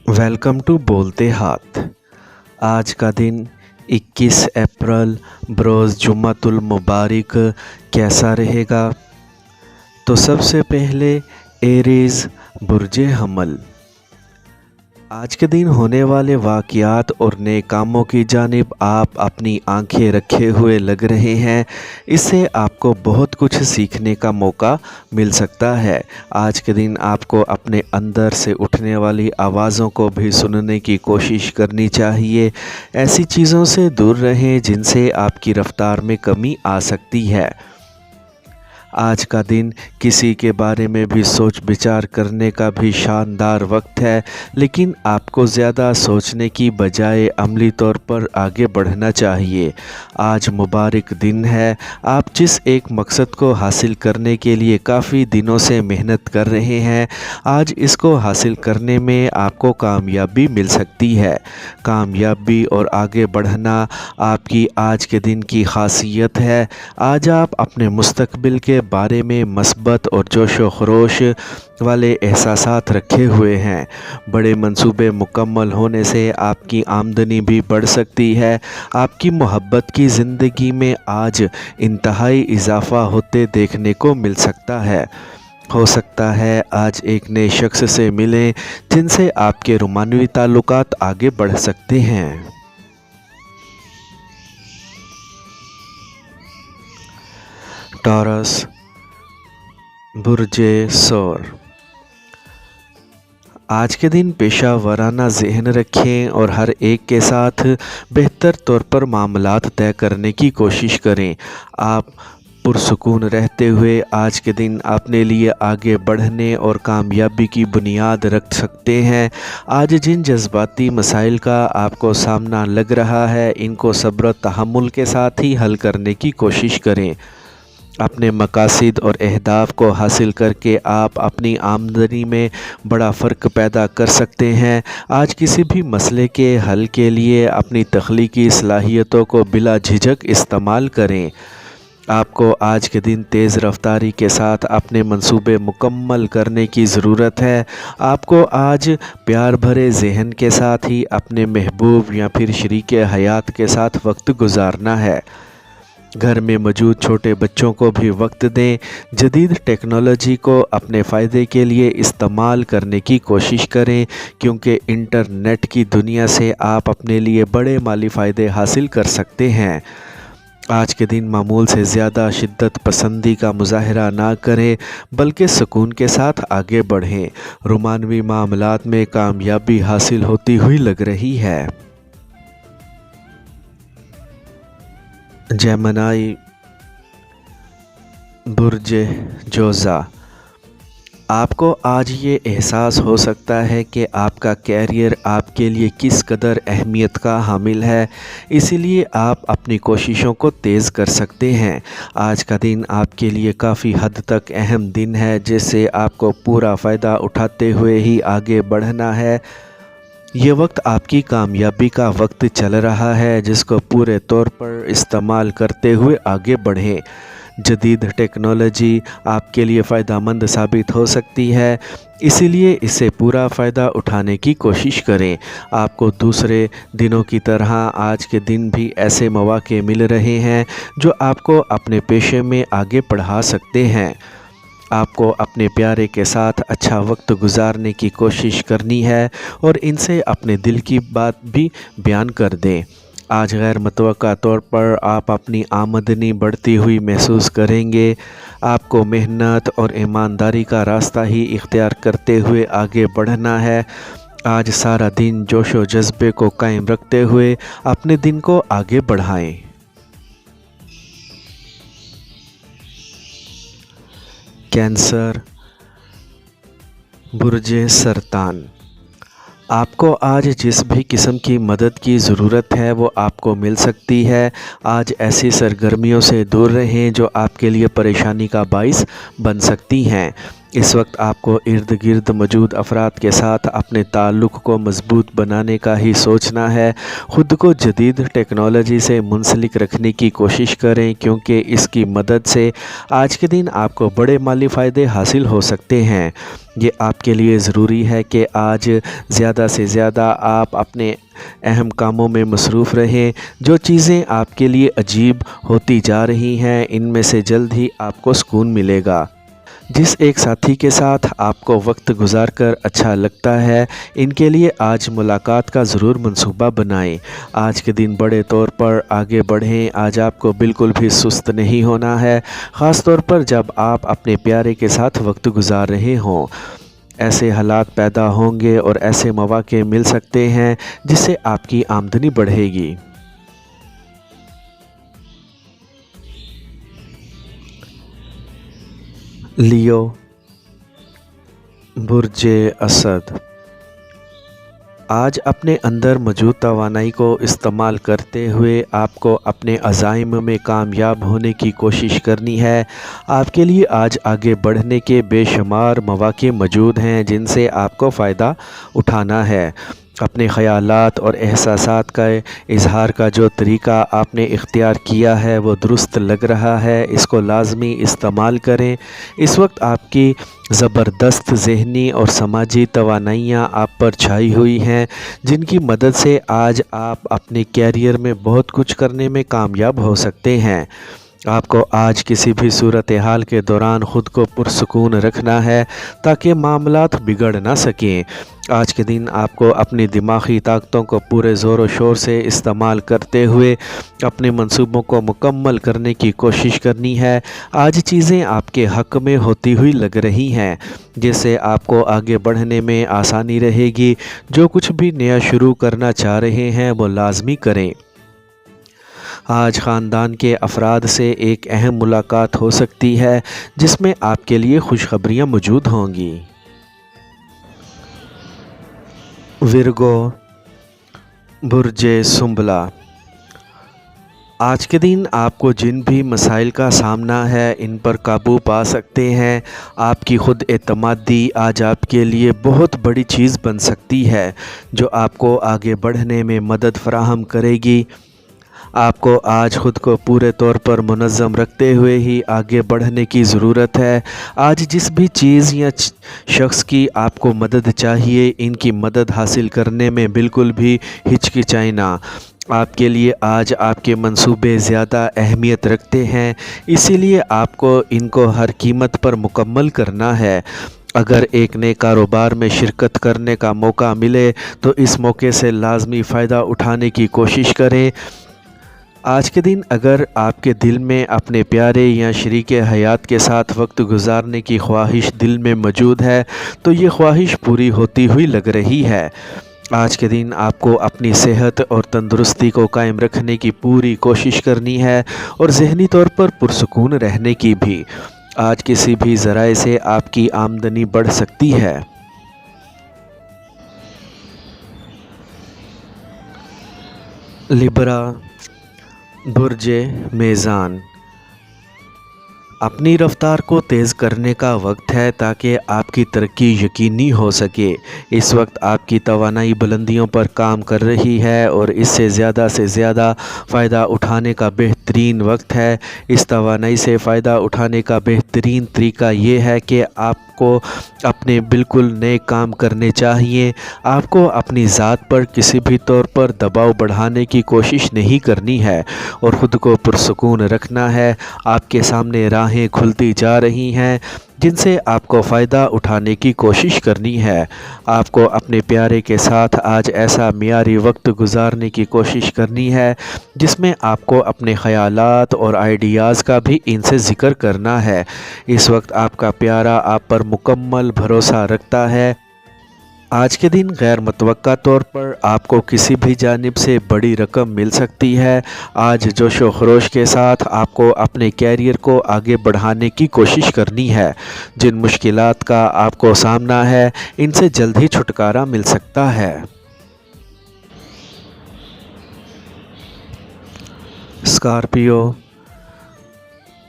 Welcome to बोलते हाथ। आज का दिन 21 अप्रैल बरोज़ जुम्मतुल मुबारक कैसा रहेगा? तो सबसे पहले एरीज़ बुर्जे हमल। आज के दिन होने वाले वाक़यात और नए कामों की जानिब आप अपनी आंखें रखे हुए लग रहे हैं। इससे आपको बहुत कुछ सीखने का मौका मिल सकता है। आज के दिन आपको अपने अंदर से उठने वाली आवाज़ों को भी सुनने की कोशिश करनी चाहिए। ऐसी चीज़ों से दूर रहें जिनसे आपकी रफ्तार में कमी आ सकती है। आज का दिन किसी के बारे में भी सोच विचार करने का भी शानदार वक्त है, लेकिन आपको ज़्यादा सोचने की बजाय अमली तौर पर आगे बढ़ना चाहिए। आज मुबारक दिन है। आप जिस एक मकसद को हासिल करने के लिए काफ़ी दिनों से मेहनत कर रहे हैं, आज इसको हासिल करने में आपको कामयाबी मिल सकती है। कामयाबी और आगे बढ़ना आपकी आज के दिन की खासियत है। आज आप अपने मुस्तकबिल के बारे में मस्बत और जोश व खरोश वाले एहसासात रखे हुए हैं। बड़े मंसूबे मुकम्मल होने से आपकी आमदनी भी बढ़ सकती है। आपकी मोहब्बत की ज़िंदगी में आज इंतहाई इजाफ़ा होते देखने को मिल सकता है। हो सकता है आज एक नए शख्स से मिलें जिनसे आपके रोमानवी ताल्लुकात आगे बढ़ सकते हैं। टॉरस बुर्जे सौर। आज के दिन पेशा वराना ज़हन रखें और हर एक के साथ बेहतर तौर पर मामलात तय करने की कोशिश करें। आप पुरसुकून रहते हुए आज के दिन अपने लिए आगे बढ़ने और कामयाबी की बुनियाद रख सकते हैं। आज जिन जज्बाती मसाइल का आपको सामना लग रहा है, इनको सब्र व तहम्मुल के साथ ही हल करने की कोशिश करें। अपने मकासद और अहदाफ को हासिल करके आप अपनी आमदनी में बड़ा फ़र्क पैदा कर सकते हैं। आज किसी भी मसले के हल के लिए अपनी तख्लीकी सलाहियतों को बिला झिझक इस्तेमाल करें। आपको आज के दिन तेज़ रफ्तारी के साथ अपने मंसूबे मुकम्मल करने की ज़रूरत है। आपको आज प्यार भरे जहन के साथ ही अपने महबूब या फिर शरीक हयात के साथ वक्त गुजारना है। घर में मौजूद छोटे बच्चों को भी वक्त दें। जदीद टेक्नोलॉजी को अपने फ़ायदे के लिए इस्तेमाल करने की कोशिश करें, क्योंकि इंटरनेट की दुनिया से आप अपने लिए बड़े माली फ़ायदे हासिल कर सकते हैं। आज के दिन मामूल से ज़्यादा शिद्दत पसंदी का मुजाहरा ना करें, बल्कि सुकून के साथ आगे बढ़ें। रोमानवी मामलात में कामयाबी हासिल होती हुई लग रही है। जेमिनी बुर्जे जोज़ा। आपको आज ये एहसास हो सकता है कि आपका कैरियर आपके लिए किस कदर अहमियत का हामिल है, इसीलिए आप अपनी कोशिशों को तेज़ कर सकते हैं। आज का दिन आपके लिए काफ़ी हद तक अहम दिन है, जिससे आपको पूरा फ़ायदा उठाते हुए ही आगे बढ़ना है। ये वक्त आपकी कामयाबी का वक्त चल रहा है, जिसको पूरे तौर पर इस्तेमाल करते हुए आगे बढ़ें। जदीद टेक्नोलॉजी आपके लिए फ़ायदेमंद साबित हो सकती है, इसीलिए इससे पूरा फ़ायदा उठाने की कोशिश करें। आपको दूसरे दिनों की तरह आज के दिन भी ऐसे मौके मिल रहे हैं जो आपको अपने पेशे में आगे बढ़ा सकते हैं। आपको अपने प्यारे के साथ अच्छा वक्त गुजारने की कोशिश करनी है और इनसे अपने दिल की बात भी बयान कर दें। आज गैर मुतवक्का तौर पर आप अपनी आमदनी बढ़ती हुई महसूस करेंगे। आपको मेहनत और ईमानदारी का रास्ता ही इख्तियार करते हुए आगे बढ़ना है। आज सारा दिन जोश व जज्बे को कायम रखते हुए अपने दिन को आगे बढ़ाएं। कैंसर बुर्जे सरतान। आपको आज जिस भी किस्म की मदद की ज़रूरत है वो आपको मिल सकती है। आज ऐसी सरगर्मियों से दूर रहें जो आपके लिए परेशानी का बाइस बन सकती हैं। इस वक्त आपको इर्द गिर्द मौजूद अफराद के साथ अपने ताल्लुक़ को मज़बूत बनाने का ही सोचना है। ख़ुद को जदीद टेक्नोलॉजी से मुंसलिक रखने की कोशिश करें, क्योंकि इसकी मदद से आज के दिन आपको बड़े माली फ़ायदे हासिल हो सकते हैं। ये आपके लिए ज़रूरी है कि आज ज़्यादा से ज़्यादा आप अपने अहम कामों में मसरूफ़ रहें। जो चीज़ें आपके लिए अजीब होती जा रही हैं, इनमें से जल्द ही आपको सुकून मिलेगा। जिस एक साथी के साथ आपको वक्त गुजारकर अच्छा लगता है, इनके लिए आज मुलाकात का ज़रूर मंसूबा बनाएं। आज के दिन बड़े तौर पर आगे बढ़ें। आज आपको बिल्कुल भी सुस्त नहीं होना है, ख़ास तौर पर जब आप अपने प्यारे के साथ वक्त गुजार रहे हों। ऐसे हालात पैदा होंगे और ऐसे मौके मिल सकते हैं जिससे आपकी आमदनी बढ़ेगी। लियो, बुर्जे असद। आज अपने अंदर मौजूद तवानाई को इस्तेमाल करते हुए आपको अपने अज़ाइम में कामयाब होने की कोशिश करनी है। आपके लिए आज आगे बढ़ने के बेशुमार मौके मौजूद हैं जिनसे आपको फ़ायदा उठाना है। अपने ख़यालात और एहसासात का इज़हार का जो तरीक़ा आपने इख्तियार किया है वो दुरुस्त लग रहा है, इसको लाज़मी इस्तेमाल करें। इस वक्त आपकी ज़बरदस्त ज़हनी और समाजी तवानाइयाँ आप पर छाई हुई हैं, जिनकी मदद से आज आप अपने कैरियर में बहुत कुछ करने में कामयाब हो सकते हैं। आपको आज किसी भी सूरत हाल के दौरान ख़ुद को पुरसुकून रखना है ताकि मामलात बिगड़ ना सकें। आज के दिन आपको अपनी दिमागी ताकतों को पूरे ज़ोर व शोर से इस्तेमाल करते हुए अपने मंसूबों को मुकम्मल करने की कोशिश करनी है। आज चीज़ें आपके हक़ में होती हुई लग रही हैं, जिससे आपको आगे बढ़ने में आसानी रहेगी। जो कुछ भी नया शुरू करना चाह रहे हैं वो लाजमी करें। आज ख़ानदान के अफराद से एक अहम मुलाकात हो सकती है जिसमें आपके लिए खुशखबरियाँ मौजूद होंगी। विर्गो, बुर्जे सुंबला। आज के दिन आपको जिन भी मसाइल का सामना है इन पर काबू पा सकते हैं। आपकी ख़ुद एतमादी आज आपके लिए बहुत बड़ी चीज़ बन सकती है जो आपको आगे बढ़ने में मदद फ़राहम करेगी। आपको आज ख़ुद को पूरे तौर पर मुनज़्ज़म रखते हुए ही आगे बढ़ने की ज़रूरत है। आज जिस भी चीज़ या शख्स की आपको मदद चाहिए, इनकी मदद हासिल करने में बिल्कुल भी हिचकिचाएं ना। आपके लिए आज आपके मंसूबे ज़्यादा अहमियत रखते हैं, इसीलिए आपको इनको हर कीमत पर मुकम्मल करना है। अगर एक नए कारोबार में शिरकत करने का मौका मिले तो इस मौके से लाजमी फ़ायदा उठाने की कोशिश करें। आज के दिन अगर आपके दिल में अपने प्यारे या शरीके हयात के साथ वक्त गुजारने की ख्वाहिश दिल में मौजूद है तो ये ख्वाहिश पूरी होती हुई लग रही है। आज के दिन आपको अपनी सेहत और तंदुरुस्ती को कायम रखने की पूरी कोशिश करनी है और ज़हनी तौर पर पुरसुकून रहने की भी। आज किसी भी ज़राए से आपकी आमदनी बढ़ सकती है। लिब्रा, बुर्जे मेज़ान। अपनी रफ़्तार को तेज़ करने का वक्त है ताकि आपकी तरक्की यकीनी हो सके। इस वक्त आपकी तवानाई बुलंदियों पर काम कर रही है और इससे ज़्यादा से ज़्यादा फ़ायदा उठाने का बेहतरीन वक्त है। इस तवानाई से फ़ायदा उठाने का बेहतरीन तरीका ये है कि आपको अपने बिल्कुल नए काम करने चाहिए। आपको अपनी ज़ात पर किसी भी तौर पर दबाव बढ़ाने की कोशिश नहीं करनी है और ख़ुद को पुरसुकून रखना है। आपके सामने राहें खुलती जा रही हैं जिनसे आपको फ़ायदा उठाने की कोशिश करनी है। आपको अपने प्यारे के साथ आज ऐसा मियारी वक्त गुजारने की कोशिश करनी है जिसमें आपको अपने ख़यालात और आइडियाज़ का भी इनसे ज़िक्र करना है। इस वक्त आपका प्यारा आप पर मुकम्मल भरोसा रखता है। आज के दिन गैर मुतवक्का तौर पर आपको किसी भी जानिब से बड़ी रकम मिल सकती है। आज जोश व खरोश के साथ आपको अपने कैरियर को आगे बढ़ाने की कोशिश करनी है। जिन मुश्किलात का आपको सामना है इनसे जल्द ही छुटकारा मिल सकता है। स्कॉर्पियो,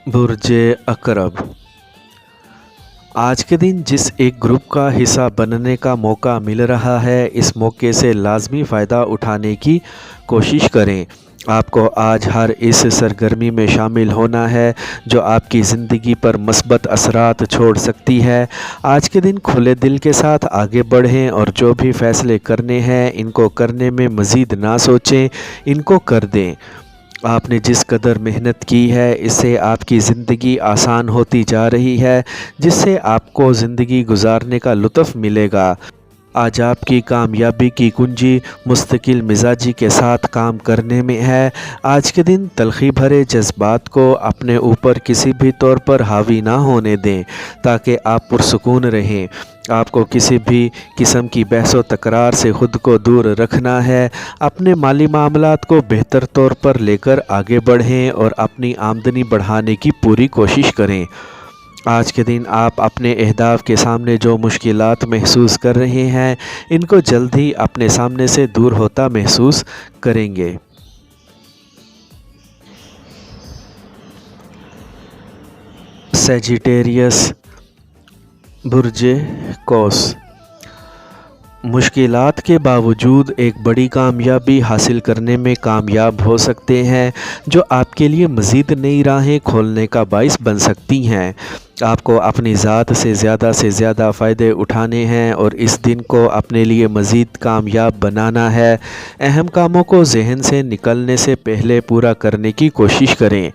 बुर्जे अकरब। آج کے دن جس ایک گروپ کا حصہ بننے کا موقع مل رہا ہے، اس موقع سے لازمی فائدہ اٹھانے کی کوشش کریں۔ آپ کو آج ہر اس سرگرمی میں شامل ہونا ہے جو آپ کی زندگی پر مثبت اثرات چھوڑ سکتی ہے۔ آج کے دن کھلے دل کے ساتھ آگے بڑھیں اور جو بھی فیصلے کرنے ہیں ان کو کرنے میں مزید نہ سوچیں، ان کو کر دیں۔ آپ نے جس قدر محنت کی ہے اس سے آپ کی زندگی آسان ہوتی جا رہی ہے، جس سے آپ کو زندگی گزارنے کا لطف ملے گا۔ آج آپ کی کامیابی کی کنجی مستقل مزاجی کے ساتھ کام کرنے میں ہے۔ آج کے دن تلخی بھرے جذبات کو اپنے اوپر کسی بھی طور پر حاوی نہ ہونے دیں تاکہ آپ پرسکون رہیں۔ آپ کو کسی بھی قسم کی بحث و تکرار سے خود کو دور رکھنا ہے۔ اپنے مالی معاملات کو بہتر طور پر لے کر آگے بڑھیں اور اپنی آمدنی بڑھانے کی پوری کوشش کریں۔ آج کے دن آپ اپنے اہداف کے سامنے جو مشکلات محسوس کر رہے ہیں ان کو جلد ہی اپنے سامنے سے دور ہوتا محسوس کریں گے۔ سیجیٹیریس، برج قوس۔ مشکلات کے باوجود ایک بڑی کامیابی حاصل کرنے میں کامیاب ہو سکتے ہیں جو آپ کے لیے مزید نئی راہیں کھولنے کا باعث بن سکتی ہیں۔ آپ کو اپنی ذات سے زیادہ فائدے اٹھانے ہیں اور اس دن کو اپنے لیے مزید کامیاب بنانا ہے۔ اہم کاموں کو ذہن سے نکلنے سے پہلے پورا کرنے کی کوشش کریں۔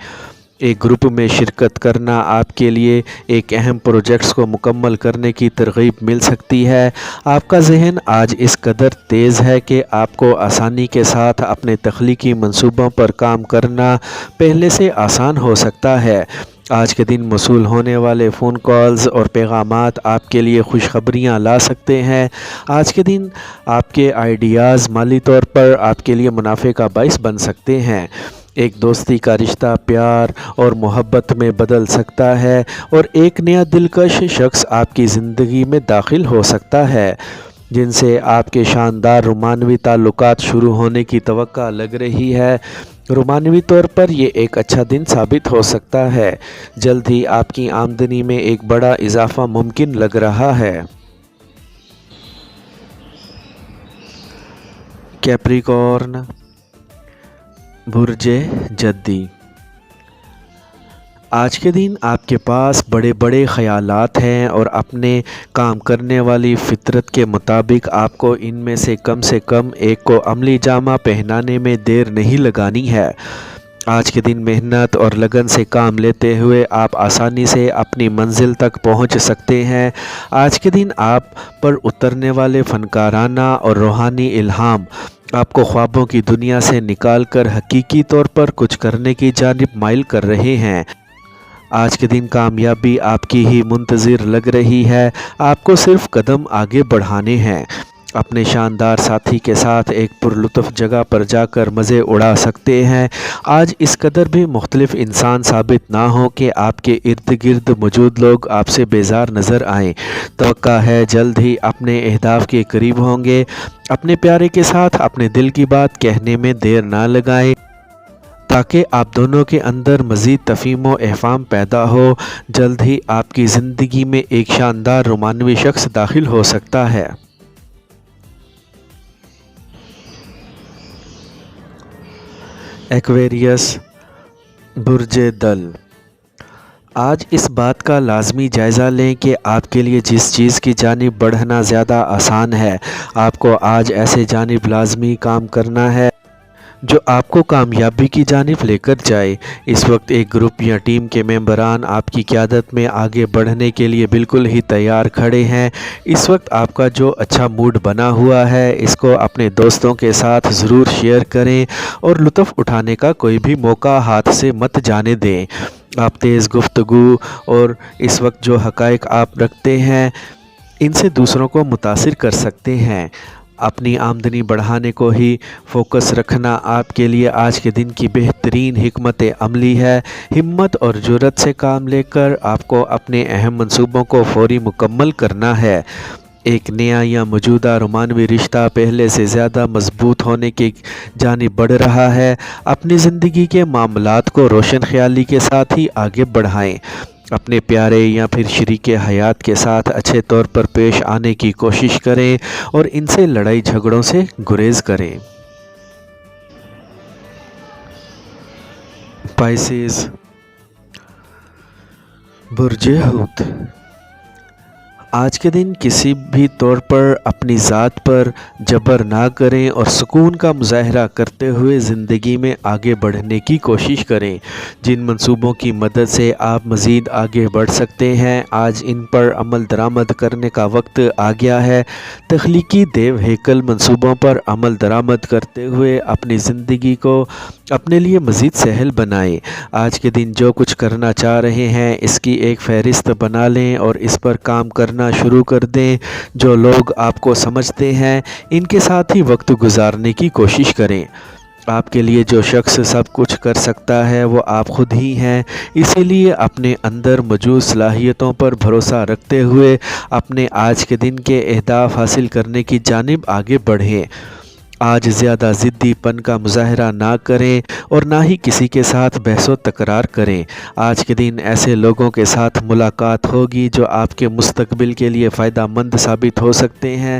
ایک گروپ میں شرکت کرنا آپ کے لیے ایک اہم پروجیکٹس کو مکمل کرنے کی ترغیب مل سکتی ہے۔ آپ کا ذہن آج اس قدر تیز ہے کہ آپ کو آسانی کے ساتھ اپنے تخلیقی منصوبوں پر کام کرنا پہلے سے آسان ہو سکتا ہے۔ آج کے دن موصول ہونے والے فون کالز اور پیغامات آپ کے لیے خوشخبریاں لا سکتے ہیں۔ آج کے دن آپ کے آئیڈیاز مالی طور پر آپ کے لیے منافع کا باعث بن سکتے ہیں۔ ایک دوستی کا رشتہ پیار اور محبت میں بدل سکتا ہے اور ایک نیا دلکش شخص آپ کی زندگی میں داخل ہو سکتا ہے جن سے آپ کے شاندار رومانوی تعلقات شروع ہونے کی توقع لگ رہی ہے۔ رومانوی طور پر یہ ایک اچھا دن ثابت ہو سکتا ہے۔ جلد ہی آپ کی آمدنی میں ایک بڑا اضافہ ممکن لگ رہا ہے۔ کیپریکارن، برج جدی۔ آج کے دن آپ کے پاس بڑے خیالات ہیں اور اپنے کام کرنے والی فطرت کے مطابق آپ کو ان میں سے کم ایک کو عملی جامہ پہنانے میں دیر نہیں لگانی ہے۔ آج کے دن محنت اور لگن سے کام لیتے ہوئے آپ آسانی سے اپنی منزل تک پہنچ سکتے ہیں۔ آج کے دن آپ پر اترنے والے فنکارانہ اور روحانی الہام آپ کو خوابوں کی دنیا سے نکال کر حقیقی طور پر کچھ کرنے کی جانب مائل کر رہے ہیں۔ آج کے دن کامیابی آپ کی ہی منتظر لگ رہی ہے، آپ کو صرف قدم آگے بڑھانے ہیں۔ اپنے شاندار ساتھی کے ساتھ ایک پرلطف جگہ پر جا کر مزے اڑا سکتے ہیں۔ آج اس قدر بھی مختلف انسان ثابت نہ ہو کہ آپ کے ارد گرد موجود لوگ آپ سے بیزار نظر آئیں۔ توقع ہے جلد ہی اپنے اہداف کے قریب ہوں گے۔ اپنے پیارے کے ساتھ اپنے دل کی بات کہنے میں دیر نہ لگائیں تاکہ آپ دونوں کے اندر مزید تفہیم و افہام پیدا ہو۔ جلد ہی آپ کی زندگی میں ایک شاندار رومانوی شخص داخل ہو سکتا ہے۔ ایکویریس، برج دل۔ آج اس بات کا لازمی جائزہ لیں کہ آپ کے لیے جس چیز کی جانب بڑھنا زیادہ آسان ہے، آپ کو آج ایسے جانب لازمی کام کرنا ہے جو آپ کو کامیابی کی جانب لے کر جائے۔ اس وقت ایک گروپ یا ٹیم کے ممبران آپ کی قیادت میں آگے بڑھنے کے لیے بالکل ہی تیار کھڑے ہیں۔ اس وقت آپ کا جو اچھا موڈ بنا ہوا ہے اس کو اپنے دوستوں کے ساتھ ضرور شیئر کریں اور لطف اٹھانے کا کوئی بھی موقع ہاتھ سے مت جانے دیں۔ آپ تیز گفتگو اور اس وقت جو حقائق آپ رکھتے ہیں ان سے دوسروں کو متاثر کر سکتے ہیں۔ اپنی آمدنی بڑھانے کو ہی فوکس رکھنا آپ کے لیے آج کے دن کی بہترین حکمت عملی ہے۔ ہمت اور جرأت سے کام لے کر آپ کو اپنے اہم منصوبوں کو فوری مکمل کرنا ہے۔ ایک نیا یا موجودہ رومانوی رشتہ پہلے سے زیادہ مضبوط ہونے کی جانب بڑھ رہا ہے۔ اپنی زندگی کے معاملات کو روشن خیالی کے ساتھ ہی آگے بڑھائیں۔ اپنے پیارے یا پھر شریک حیات کے ساتھ اچھے طور پر پیش آنے کی کوشش کریں اور ان سے لڑائی جھگڑوں سے گریز کریں۔ پائسیز، برج حوت، آج کے دن کسی بھی طور پر اپنی ذات پر جبر نہ کریں اور سکون کا مظاہرہ کرتے ہوئے زندگی میں آگے بڑھنے کی کوشش کریں۔ جن منصوبوں کی مدد سے آپ مزید آگے بڑھ سکتے ہیں، آج ان پر عمل درآمد کرنے کا وقت آ گیا ہے۔ تخلیقی دیو ہیکل منصوبوں پر عمل درآمد کرتے ہوئے اپنی زندگی کو اپنے لیے مزید سہل بنائیں۔ آج کے دن جو کچھ کرنا چاہ رہے ہیں اس کی ایک فہرست بنا لیں اور اس پر کام کرنا شروع کر دیں۔ جو لوگ آپ کو سمجھتے ہیں ان کے ساتھ ہی وقت گزارنے کی کوشش کریں۔ آپ کے لیے جو شخص سب کچھ کر سکتا ہے وہ آپ خود ہی ہیں، اسی لیے اپنے اندر موجود صلاحیتوں پر بھروسہ رکھتے ہوئے اپنے آج کے دن کے اہداف حاصل کرنے کی جانب آگے بڑھیں۔ آج زیادہ ضدی پن کا مظاہرہ نہ کریں اور نہ ہی کسی کے ساتھ بحث و تکرار کریں۔ آج کے دن ایسے لوگوں کے ساتھ ملاقات ہوگی جو آپ کے مستقبل کے لیے فائدہ مند ثابت ہو سکتے ہیں۔